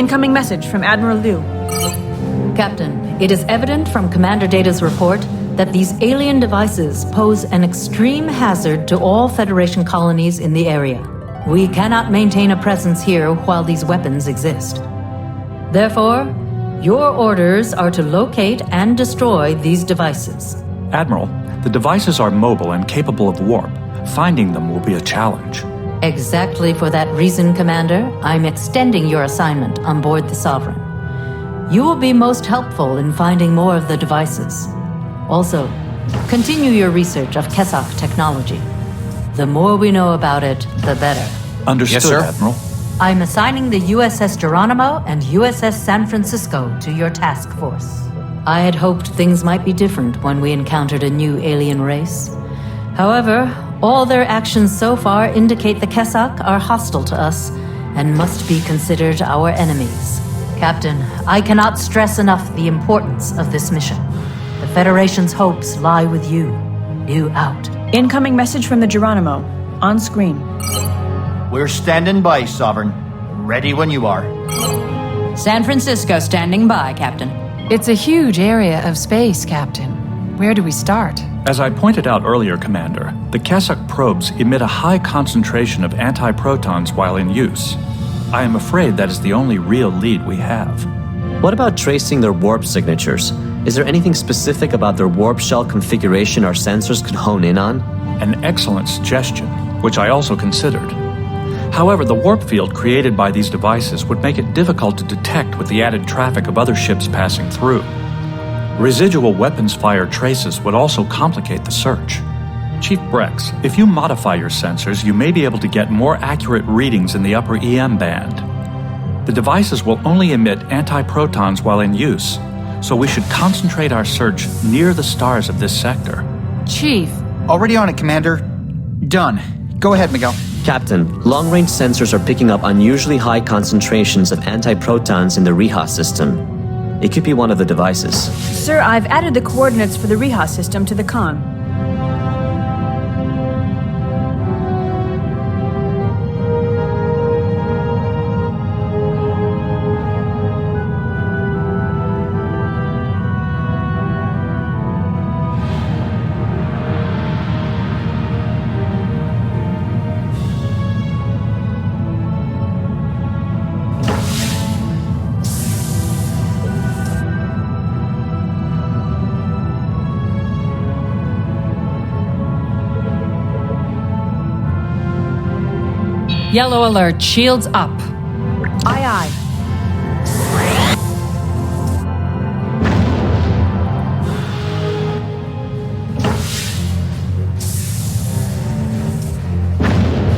Incoming message from Admiral Liu. Captain, it is evident from Commander Data's report that these alien devices pose an extreme hazard to all Federation colonies in the area. We cannot maintain a presence here while these weapons exist. Therefore, your orders are to locate and destroy these devices. Admiral, the devices are mobile and capable of warp. Finding them will be a challenge. Exactly for that reason, Commander, I'm extending your assignment on board the Sovereign. You will be most helpful in finding more of the devices. Also, continue your research of Kessok technology. The more we know about it, the better. Understood, Yes, sir. Admiral. I'm assigning the USS Geronimo and USS San Francisco to your task force. I had hoped things might be different when we encountered a new alien race. However, all their actions so far indicate the Kessok are hostile to us and must be considered our enemies. Captain, I cannot stress enough the importance of this mission. The Federation's hopes lie with you. You out. Incoming message from the Geronimo. On screen. We're standing by, Sovereign. Ready when you are. San Francisco standing by, Captain. It's a huge area of space, Captain. Where do we start? As I pointed out earlier, Commander, the Kessok probes emit a high concentration of antiprotons while in use. I am afraid that is the only real lead we have. What about tracing their warp signatures? Is there anything specific about their warp shell configuration our sensors could hone in on? An excellent suggestion, which I also considered. However, the warp field created by these devices would make it difficult to detect with the added traffic of other ships passing through. Residual weapons fire traces would also complicate the search. Chief Brex, if you modify your sensors, you may be able to get more accurate readings in the upper EM band. The devices will only emit antiprotons while in use, so we should concentrate our search near the stars of this sector. Chief, Already on it, Commander. Done. Go ahead, Miguel. Captain, long-range sensors are picking up unusually high concentrations of antiprotons in the Reha system. It could be one of the devices. Sir, I've added the coordinates for the Reha system to the con. Yellow alert, shields up. Aye, aye.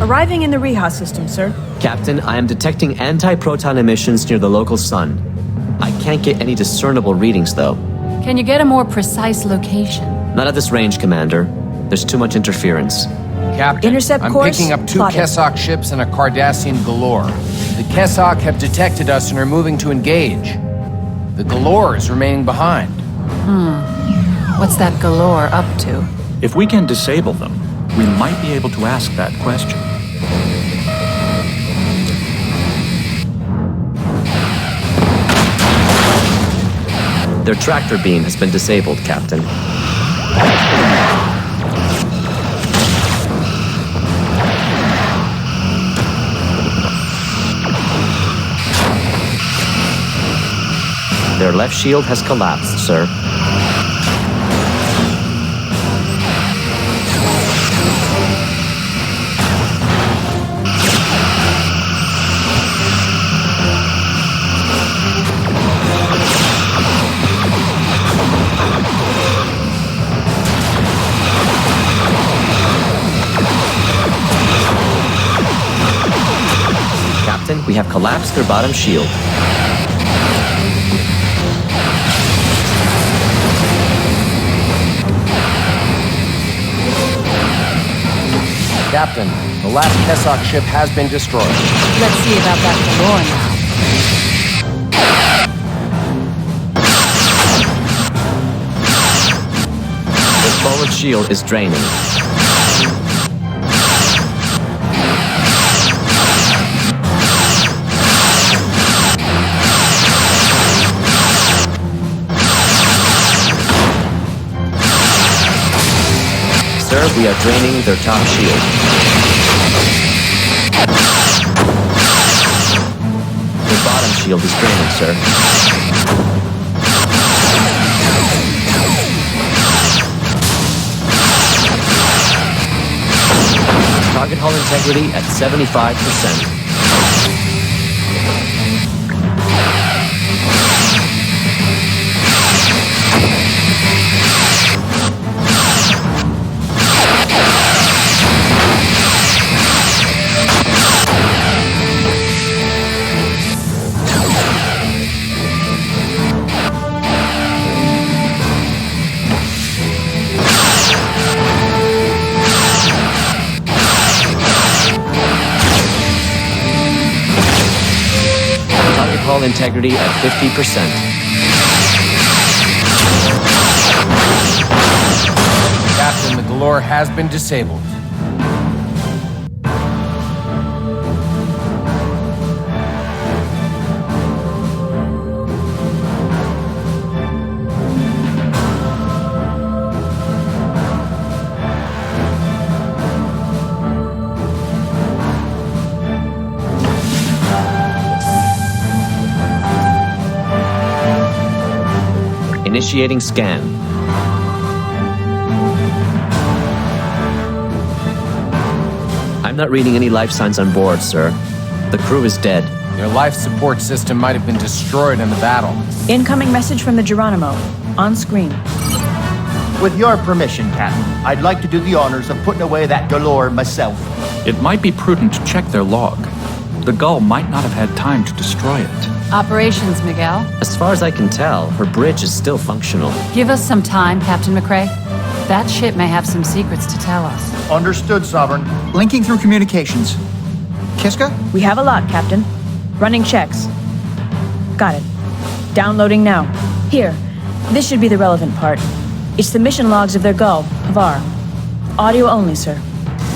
Arriving in the Reha system, sir. Captain, I am detecting antiproton emissions near the local sun. I can't get any discernible readings, though. can you get a more precise location? Not at this range, Commander. There's too much interference. Captain, Intercept I'm course picking up 2 plotted. Kessok ships and a Cardassian Galore. The Kessok have detected us and are moving to engage. The Galore is remaining behind. What's that Galore up to? If we can disable them, we might be able to ask that question. Their tractor beam has been disabled, Captain. Their left shield has collapsed, sir. Captain, we have collapsed their bottom shield. Captain, the last Kessok ship has been destroyed. Let's see about that Galore now. The forward shield is draining. Sir, we are draining their top shield. Their bottom shield is draining, sir. Target hull integrity at 75%. Hull integrity at 50%. Captain, the Galore has been disabled. Initiating scan. I'm not reading any life signs on board, sir. The crew is dead. Their life support system might have been destroyed in the battle. Incoming message from the Geronimo. On screen. With your permission, Captain, I'd like to do the honors of putting away that Galore myself. It might be prudent to check their log. The Gull might not have had time to destroy it. Operations, Miguel. As far as I can tell, her bridge is still functional. Give us some time, Captain McCrae. That ship may have some secrets to tell us. Understood, Sovereign. Linking through communications. Kiska? We have a lot, Captain. Running checks. Got it. Downloading now. Here. This should be the relevant part. It's the mission logs of their Gull, Var. Audio only, sir.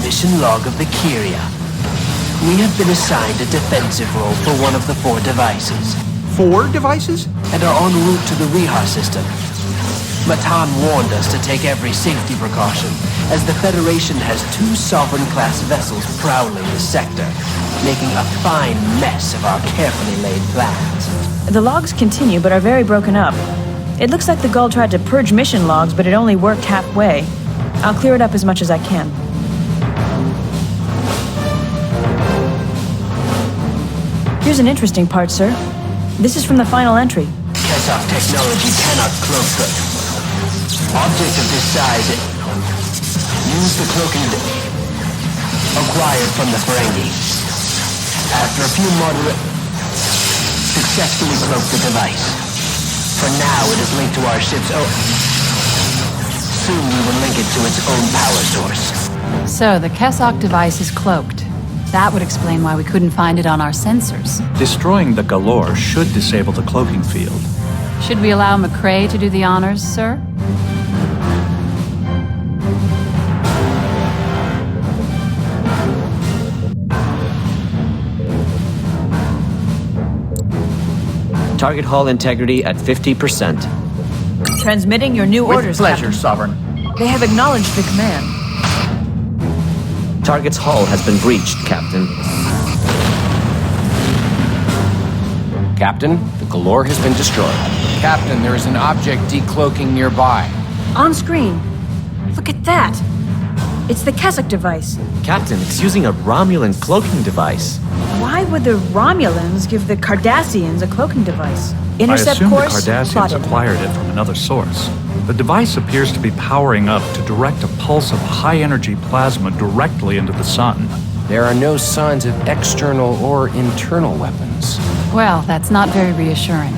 Mission log of the Akira. We have been assigned a defensive role for one of the 4 devices. 4 devices? And are en route to the Riha system. Matan warned us to take every safety precaution, as the Federation has 2 Sovereign-class vessels prowling the sector, making a fine mess of our carefully laid plans. The logs continue, but are very broken up. It looks like the Gull tried to purge mission logs, but it only worked halfway. I'll clear it up as much as I can. Here's an interesting part, sir. This is from the final entry. Kessok technology cannot cloak them. Objects of this size use the cloaking acquired from the Ferengi. After a few moderate, successfully cloaked the device. For now, it is linked to our ship's own. Soon we will link it to its own power source. So, the Kessok device is cloaked. That would explain why we couldn't find it on our sensors. Destroying the Galore should disable the cloaking field. Should we allow McCrae to do the honors, sir? Target hull integrity at 50%. Transmitting your new orders, With pleasure, Captain. Sovereign. They have acknowledged the command. Target's hull has been breached, Captain. Captain, the Galore has been destroyed. Captain, there is an object decloaking nearby. On screen. Look at that. It's the Kessok device. Captain, it's using a Romulan cloaking device. Why would the Romulans give the Cardassians a cloaking device? I Intercept assume the course Cardassians plotted. acquired it from another source. The device appears to be powering up to direct a pulse of high-energy plasma directly into the sun. There are no signs of external or internal weapons. Well, that's not very reassuring.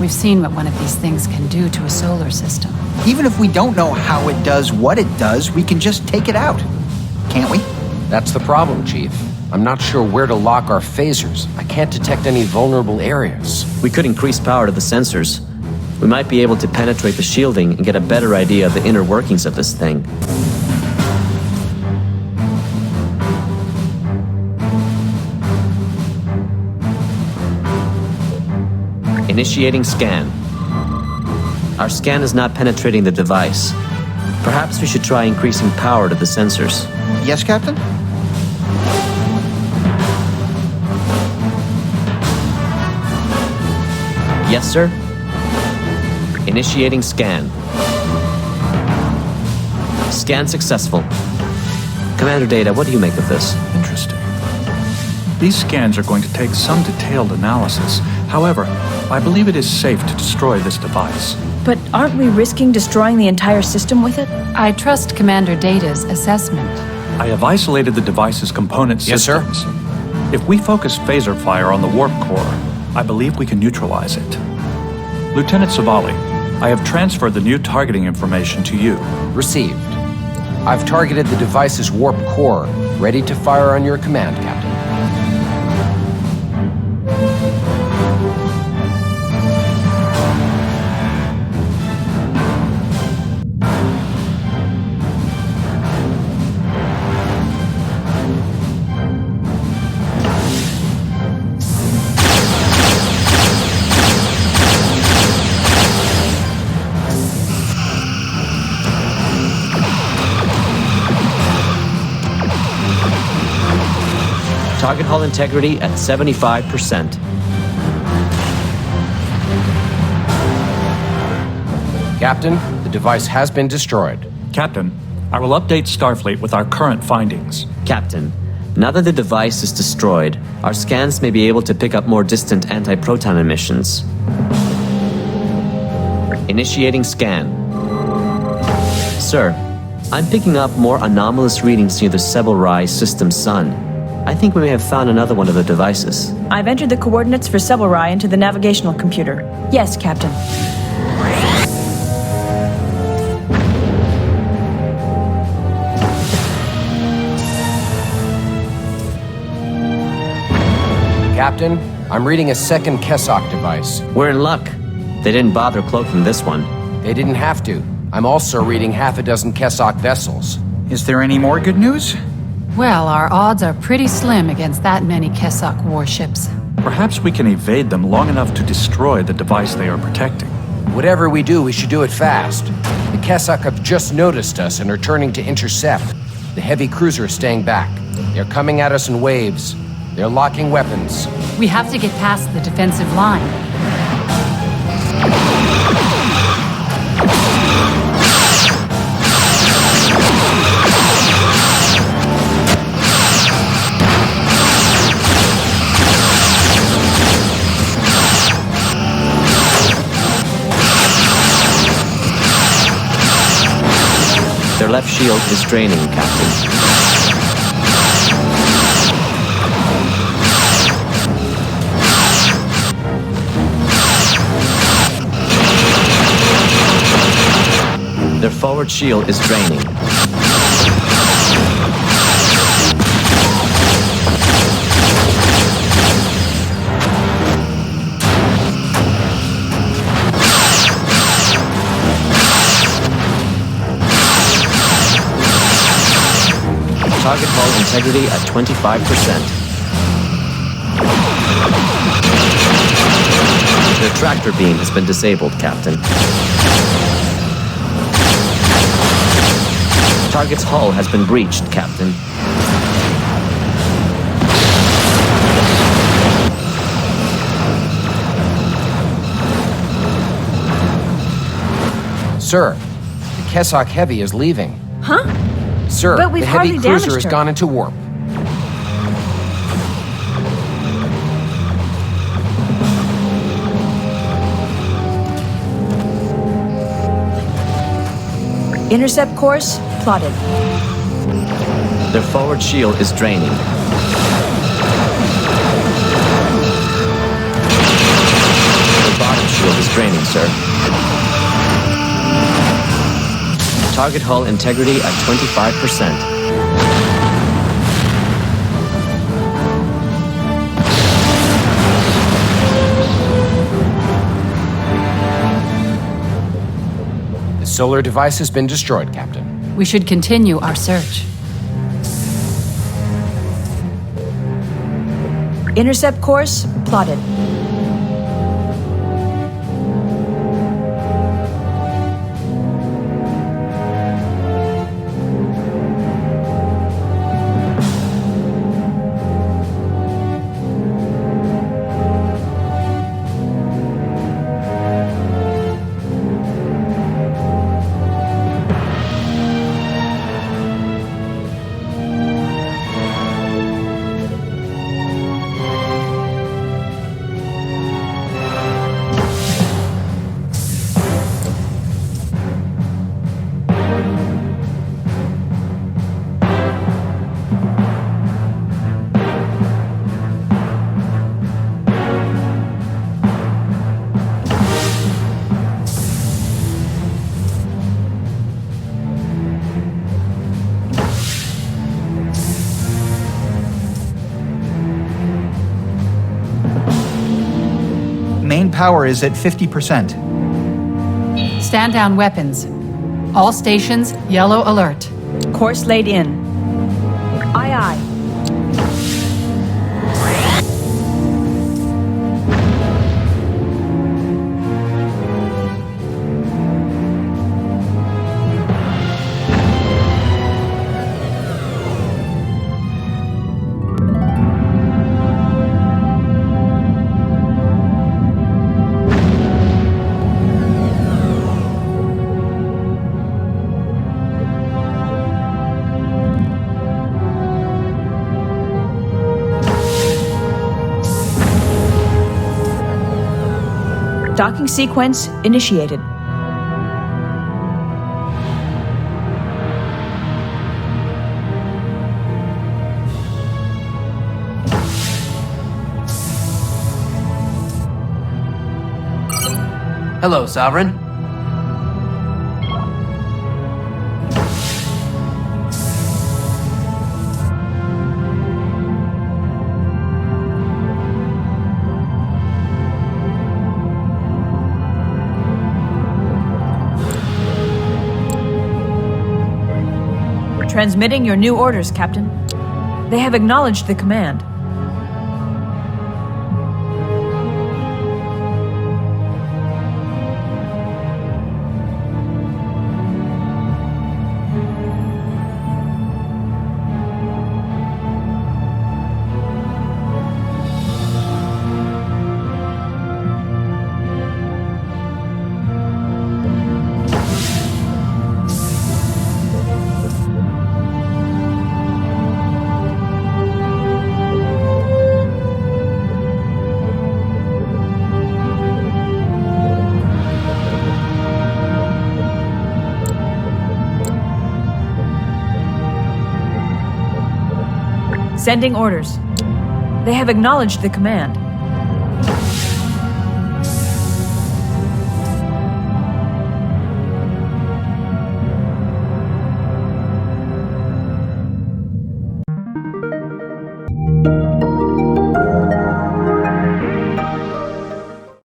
We've seen what one of these things can do to a solar system. Even if we don't know how it does what it does, we can just take it out. Can't we? That's the problem, Chief. I'm not sure where to lock our phasers. I can't detect any vulnerable areas. We could increase power to the sensors. We might be able to penetrate the shielding and get a better idea of the inner workings of this thing. Initiating scan. Our scan is not penetrating the device. Perhaps we should try increasing power to the sensors. Yes, Captain? Yes, sir. Initiating scan. Scan successful. Commander Data, what do you make of this? Interesting. These scans are going to take some detailed analysis. However, I believe it is safe to destroy this device. But aren't we risking destroying the entire system with it? I trust Commander Data's assessment. I have isolated the device's component Yes, sir. systems. If we focus phaser fire on the warp core, I believe we can neutralize it. Lieutenant Savali, I have transferred the new targeting information to you. Received. I've targeted the device's warp core, ready to fire on your command, Captain. Target hull integrity at 75%. Captain, the device has been destroyed. Captain, I will update Starfleet with our current findings. Captain, now that the device is destroyed, our scans may be able to pick up more distant anti-proton emissions. Initiating scan. Sir, I'm picking up more anomalous readings near the Sebelrai system sun. I think we may have found another one of the devices. I've entered the coordinates for Sebelrai into the navigational computer. Yes, Captain. Captain, I'm reading a second Kessok device. We're in luck. They didn't bother cloaking this one. They didn't have to. I'm also reading half a dozen Kessok vessels. Is there any more good news? Well, our odds are pretty slim against that many Kessok warships. Perhaps we can evade them long enough to destroy the device they are protecting. Whatever we do, we should do it fast. The Kessok have just noticed us and are turning to intercept. The heavy cruiser is staying back. They're coming at us in waves. They're locking weapons. We have to get past the defensive line. Their left shield is draining, Captain. Their forward shield is draining. Target hull integrity at 25%. Their tractor beam has been disabled, Captain. Target's hull has been breached, Captain. Sir, the Kessok Heavy is leaving. Huh? Sir, But we've the heavy hardly cruiser damaged has her. gone into warp. Intercept course plotted. Their forward shield is draining. Their bottom shield is draining, sir. Target hull integrity at 25%. The solar device has been destroyed, Captain. We should continue our search. Intercept course plotted. power is at 50%. Stand down weapons. All stations, yellow alert. Course laid in. Aye, aye. Docking sequence initiated. Hello, Sovereign. Transmitting your new orders, Captain. They have acknowledged the command. Sending orders. They have acknowledged the command.